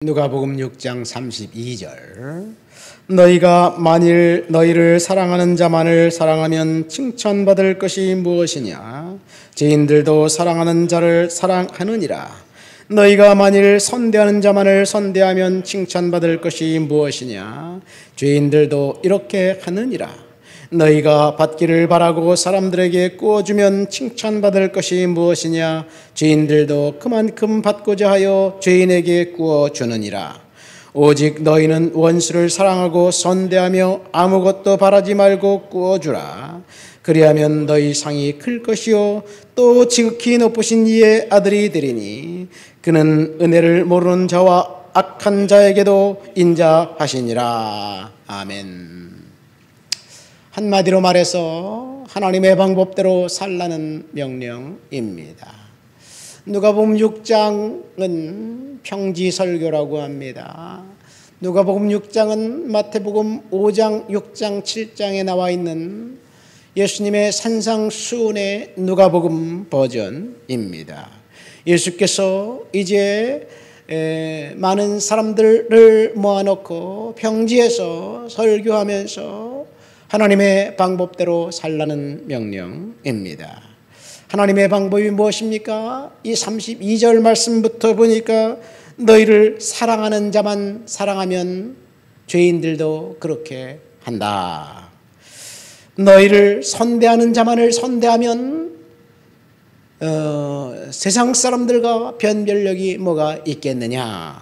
누가복음 6장 32절 너희가 만일 너희를 사랑하는 자만을 사랑하면 칭찬받을 것이 무엇이냐 죄인들도 사랑하는 자를 사랑하느니라. 너희가 만일 선대하는 자만을 선대하면 칭찬받을 것이 무엇이냐 죄인들도 이렇게 하느니라. 너희가 받기를 바라고 사람들에게 구워주면 칭찬받을 것이 무엇이냐 죄인들도 그만큼 받고자 하여 죄인에게 구워주느니라. 오직 너희는 원수를 사랑하고 선대하며 아무것도 바라지 말고 구워주라. 그리하면 너희 상이 클 것이요 또 지극히 높으신 이의 아들이 되리니 그는 은혜를 모르는 자와 악한 자에게도 인자하시니라. 아멘. 한마디로 말해서 하나님의 방법대로 살라는 명령입니다. 누가복음 6장은 평지설교라고 합니다. 누가복음 6장은 마태복음 5장, 6장, 7장에 나와 있는 예수님의 산상수훈의 누가복음 버전입니다. 예수께서 이제 많은 사람들을 모아놓고 평지에서 설교하면서 하나님의 방법대로 살라는 명령입니다. 하나님의 방법이 무엇입니까? 이 32절 말씀부터 보니까 너희를 사랑하는 자만 사랑하면 죄인들도 그렇게 한다. 너희를 선대하는 자만을 선대하면 세상 사람들과 변별력이 뭐가 있겠느냐.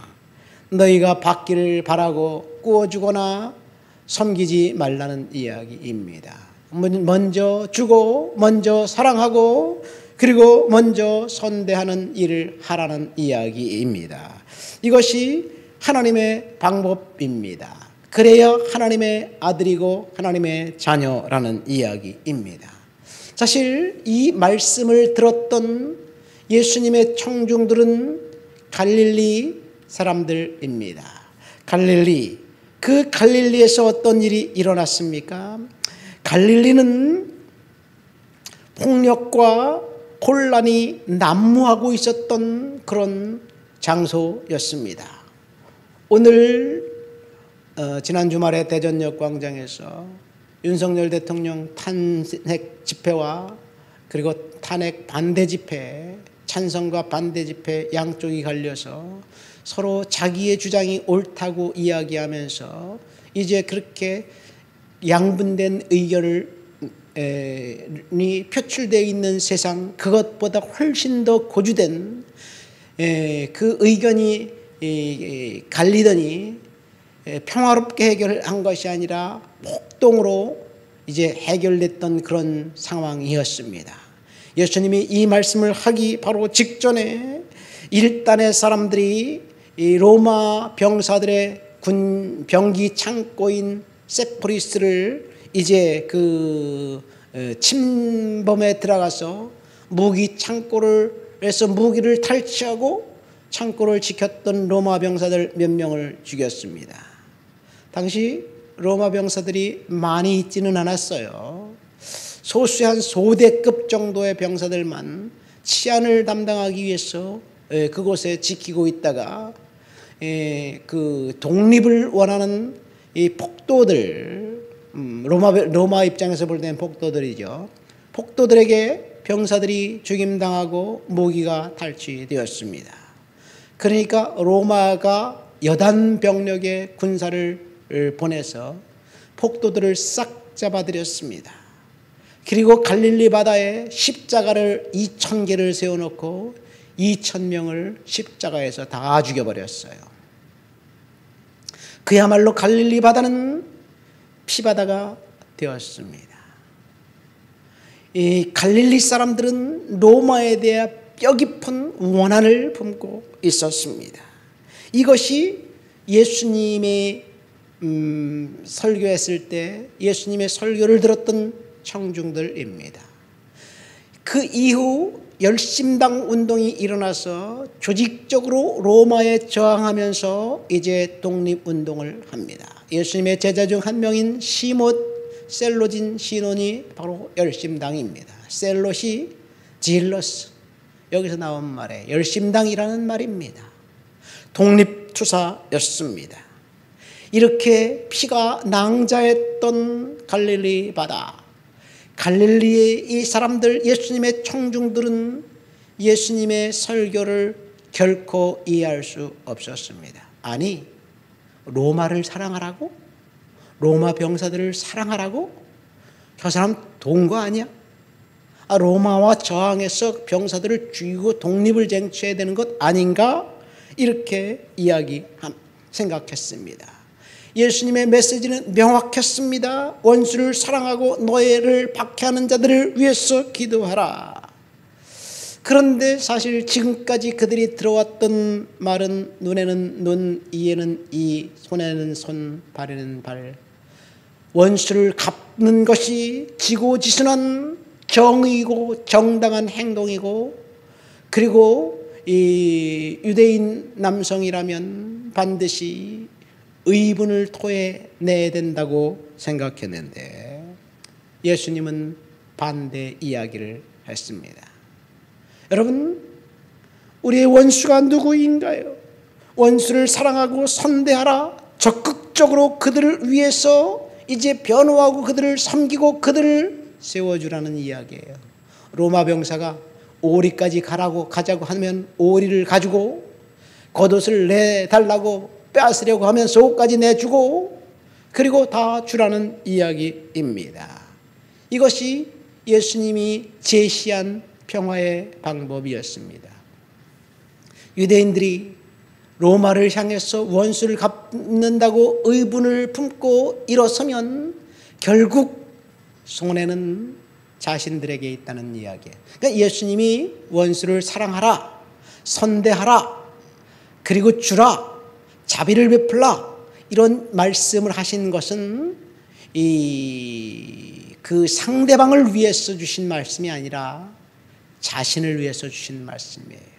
너희가 받기를 바라고 구워주거나 섬기지 말라는 이야기입니다. 먼저 주고 먼저 사랑하고 그리고 먼저 선대하는 일을 하라는 이야기입니다. 이것이 하나님의 방법입니다. 그래야 하나님의 아들이고 하나님의 자녀라는 이야기입니다. 사실 이 말씀을 들었던 예수님의 청중들은 갈릴리 사람들입니다. 갈릴리, 그 갈릴리에서 어떤 일이 일어났습니까? 갈릴리는 폭력과 혼란이 난무하고 있었던 그런 장소였습니다. 오늘 지난 주말에 대전역 광장에서 윤석열 대통령 탄핵 집회와 그리고 탄핵 반대 집회, 찬성과 반대 집회 양쪽이 갈려서 서로 자기의 주장이 옳다고 이야기하면서 이제 그렇게 양분된 의견이 표출되어 있는 세상, 그것보다 훨씬 더 고주된 그 의견이 갈리더니 평화롭게 해결한 것이 아니라 폭동으로 이제 해결됐던 그런 상황이었습니다. 예수님이 이 말씀을 하기 바로 직전에 일단의 사람들이 이 로마 병사들의 군 병기 창고인 세포리스를 이제 그 침범에 들어가서 무기 창고에서 무기를 탈취하고 창고를 지켰던 로마 병사들 몇 명을 죽였습니다. 당시 로마 병사들이 많이 있지는 않았어요. 소수의 한 소대급 정도의 병사들만 치안을 담당하기 위해서 그곳에 지키고 있다가 그 독립을 원하는 이 폭도들, 로마 입장에서 볼 때는 폭도들이죠. 폭도들에게 병사들이 죽임당하고 무기가 탈취되었습니다. 그러니까 로마가 여단 병력의 군사를 보내서 폭도들을 싹 잡아들였습니다. 그리고 갈릴리 바다에 십자가를 2,000개를 세워놓고 2,000명을 십자가에서 다 죽여버렸어요. 그야말로 갈릴리 바다는 피바다가 되었습니다. 이 갈릴리 사람들은 로마에 대해 뼈깊은 원한을 품고 있었습니다. 이것이 예수님의 설교했을 때 예수님의 설교를 들었던 청중들입니다. 그 이후 열심당 운동이 일어나서 조직적으로 로마에 저항하면서 이제 독립운동을 합니다. 예수님의 제자 중 한 명인 시못 셀로진 시논이 바로 열심당입니다. 셀롯이 질러스, 여기서 나온 말에 열심당이라는 말입니다. 투사였습니다. 이렇게 피가 낭자했던 갈릴리 바다, 갈릴리의 이 사람들, 예수님의 청중들은 예수님의 설교를 결코 이해할 수 없었습니다. 아니, 로마를 사랑하라고? 로마 병사들을 사랑하라고? 저 사람 동거 아니야? 로마와 저항해서 병사들을 죽이고 독립을 쟁취해야 되는 것 아닌가? 이렇게 생각했습니다. 예수님의 메시지는 명확했습니다. 원수를 사랑하고 너희를 박해하는 자들을 위해서 기도하라. 그런데 사실 지금까지 그들이 들어왔던 말은 눈에는 눈, 이에는 이, 손에는 손, 발에는 발. 원수를 갚는 것이 지고지순한 정의고 정당한 행동이고, 그리고 이 유대인 남성이라면 반드시 의분을 토해내야 된다고 생각했는데 예수님은 반대 이야기를 했습니다. 여러분, 우리의 원수가 누구인가요? 원수를 사랑하고 선대하라. 적극적으로 그들을 위해서 이제 변호하고 그들을 섬기고 그들을 세워주라는 이야기예요. 로마 병사가 오리까지 가자고 하면 오리를 가지고, 겉옷을 내달라고 빼앗으려고 하면 속까지 내주고, 그리고 다 주라는 이야기입니다. 이것이 예수님이 제시한 평화의 방법이었습니다. 유대인들이 로마를 향해서 원수를 갚는다고 의분을 품고 일어서면 결국 손해는 자신들에게 있다는 이야기예요. 그러니까 예수님이 원수를 사랑하라, 선대하라, 그리고 주라, 자비를 베풀라, 이런 말씀을 하신 것은 그 상대방을 위해서 주신 말씀이 아니라 자신을 위해서 주신 말씀이에요.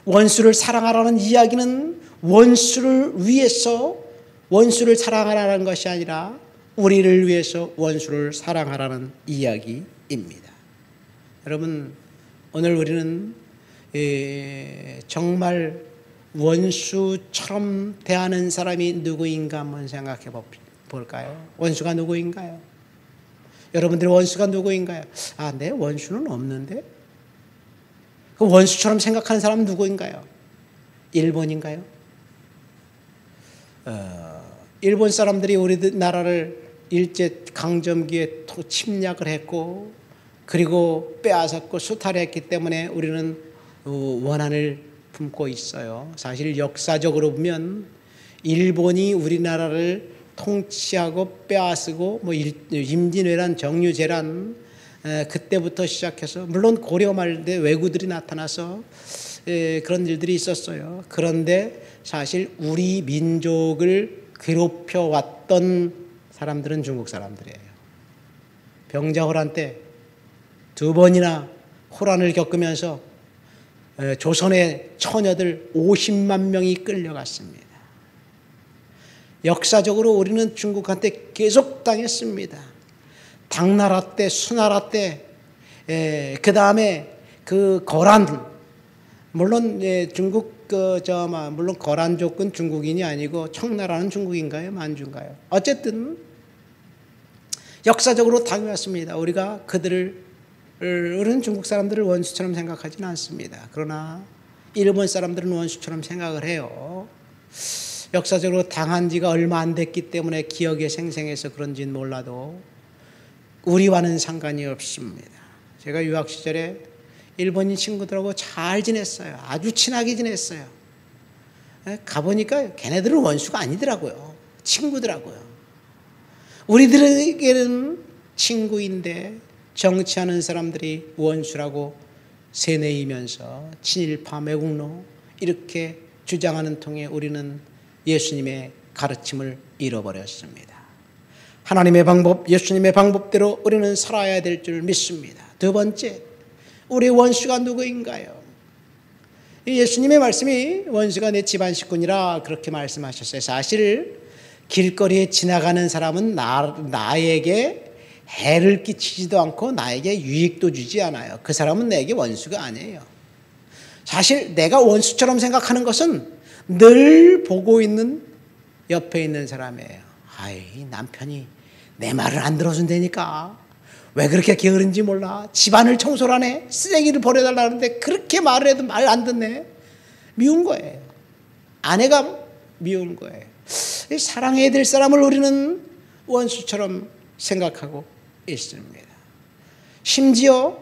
원수를 사랑하라는 이야기는 원수를 위해서 원수를 사랑하라는 것이 아니라 우리를 위해서 원수를 사랑하라는 이야기입니다. 여러분, 오늘 우리는 정말 원수처럼 대하는 사람이 누구인가 한번 생각해 볼까요? 원수가 누구인가요? 여러분들의 원수가 누구인가요? 내 원수는 없는데? 그 원수처럼 생각하는 사람은 누구인가요? 일본인가요? 일본 사람들이 우리나라를 일제 강점기에 침략을 했고, 그리고 빼앗았고 수탈했기 때문에 우리는 원한을 품고 있어요. 사실 역사적으로 보면 일본이 우리나라를 통치하고 빼앗고, 임진왜란, 정유재란, 그때부터 시작해서, 물론 고려 말대 왜구들이 나타나서 그런 일들이 있었어요. 그런데 사실 우리 민족을 괴롭혀 왔던 사람들은 중국 사람들이에요. 병자호란 때 2번이나 호란을 겪으면서 조선의 처녀들 50만 명이 끌려갔습니다. 역사적으로 우리는 중국한테 계속 당했습니다. 당나라 때, 수나라 때, 그 다음에 그 거란, 물론 중국 물론 거란족은 중국인이 아니고 청나라는 중국인가요, 만주인가요? 어쨌든 역사적으로 당해왔습니다. 우리가 우리는 중국 사람들을 원수처럼 생각하지는 않습니다. 그러나 일본 사람들은 원수처럼 생각을 해요. 역사적으로 당한 지가 얼마 안 됐기 때문에 기억에 생생해서 그런지는 몰라도 우리와는 상관이 없습니다. 제가 유학 시절에 일본인 친구들하고 잘 지냈어요. 아주 친하게 지냈어요. 가보니까 걔네들은 원수가 아니더라고요. 친구더라고요. 우리들에게는 친구인데 정치하는 사람들이 원수라고 세뇌이면서 친일파, 매국노 이렇게 주장하는 통에 우리는 예수님의 가르침을 잃어버렸습니다. 하나님의 방법, 예수님의 방법대로 우리는 살아야 될 줄 믿습니다. 두 번째, 우리의 원수가 누구인가요? 예수님의 말씀이 원수가 내 집안 식구니라 그렇게 말씀하셨어요. 사실 길거리에 지나가는 사람은 나에게 해를 끼치지도 않고 나에게 유익도 주지 않아요. 그 사람은 내게 원수가 아니에요. 사실 내가 원수처럼 생각하는 것은 늘 보고 있는 옆에 있는 사람이에요. 아이, 남편이 내 말을 안 들어준다니까. 왜 그렇게 게으른지 몰라. 집안을 청소를 안 해. 쓰레기를 버려달라는데 그렇게 말을 해도 말 안 듣네. 미운 거예요. 아내가 미운 거예요. 사랑해야 될 사람을 우리는 원수처럼 생각하고 있습니다. 심지어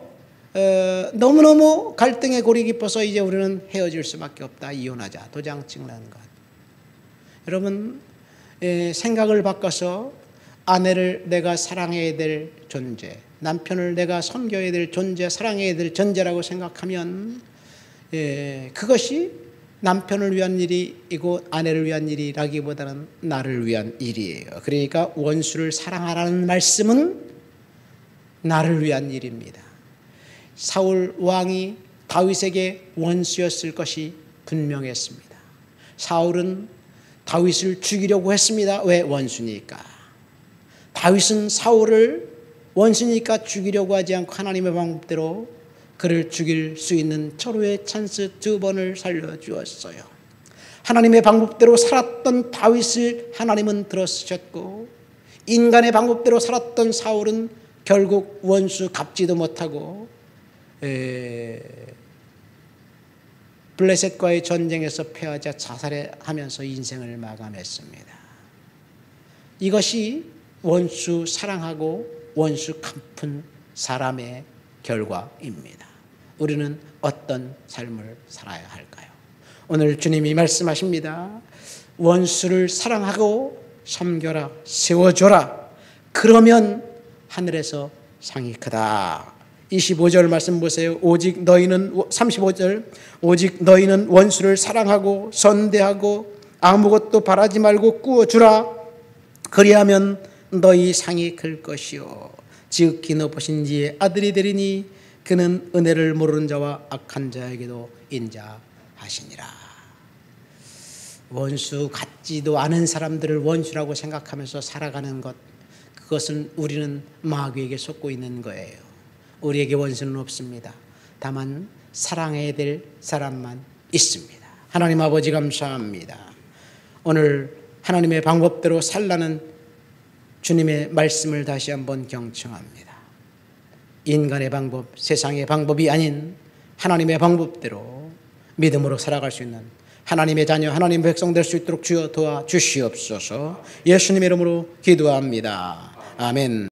너무너무 갈등의 골이 깊어서 이제 우리는 헤어질 수밖에 없다. 이혼하자. 도장 찍는 것. 여러분, 생각을 바꿔서 아내를 내가 사랑해야 될 존재, 남편을 내가 섬겨야 될 존재, 사랑해야 될 존재라고 생각하면 그것이 남편을 위한 일이고 아내를 위한 일이라기보다는 나를 위한 일이에요. 그러니까 원수를 사랑하라는 말씀은 나를 위한 일입니다. 사울 왕이 다윗에게 원수였을 것이 분명했습니다. 사울은 다윗을 죽이려고 했습니다. 왜? 원수니까. 다윗은 사울을 원수니까 죽이려고 하지 않고 하나님의 방법대로 그를 죽일 수 있는 절호의 찬스 2번을 살려주었어요. 하나님의 방법대로 살았던 다윗을 하나님은 들어쓰셨고, 인간의 방법대로 살았던 사울은 결국 원수 갚지도 못하고 블레셋과의 전쟁에서 패하자 자살하면서 인생을 마감했습니다. 이것이 원수 사랑하고 원수 갚은 사람의 결과입니다. 우리는 어떤 삶을 살아야 할까요? 오늘 주님이 말씀하십니다. 원수를 사랑하고 섬겨라, 세워줘라. 그러면 하늘에서 상이 크다. 25절 말씀 보세요. 오직 너희는 35절 오직 너희는 원수를 사랑하고 선대하고 아무것도 바라지 말고 꾸어주라. 그리하면 너희 상이 클 것이요 지극히 높으신 이의 아들이 되리니 그는 은혜를 모르는 자와 악한 자에게도 인자하시니라. 원수 같지도 않은 사람들을 원수라고 생각하면서 살아가는 것, 그것은 우리는 마귀에게 속고 있는 거예요. 우리에게 원수는 없습니다. 다만 사랑해야 될 사람만 있습니다. 하나님 아버지 감사합니다. 오늘 하나님의 방법대로 살라는 주님의 말씀을 다시 한번 경청합니다. 인간의 방법, 세상의 방법이 아닌 하나님의 방법대로 믿음으로 살아갈 수 있는 하나님의 자녀, 하나님의 백성 될 수 있도록 주여 도와주시옵소서. 예수님의 이름으로 기도합니다. 아멘.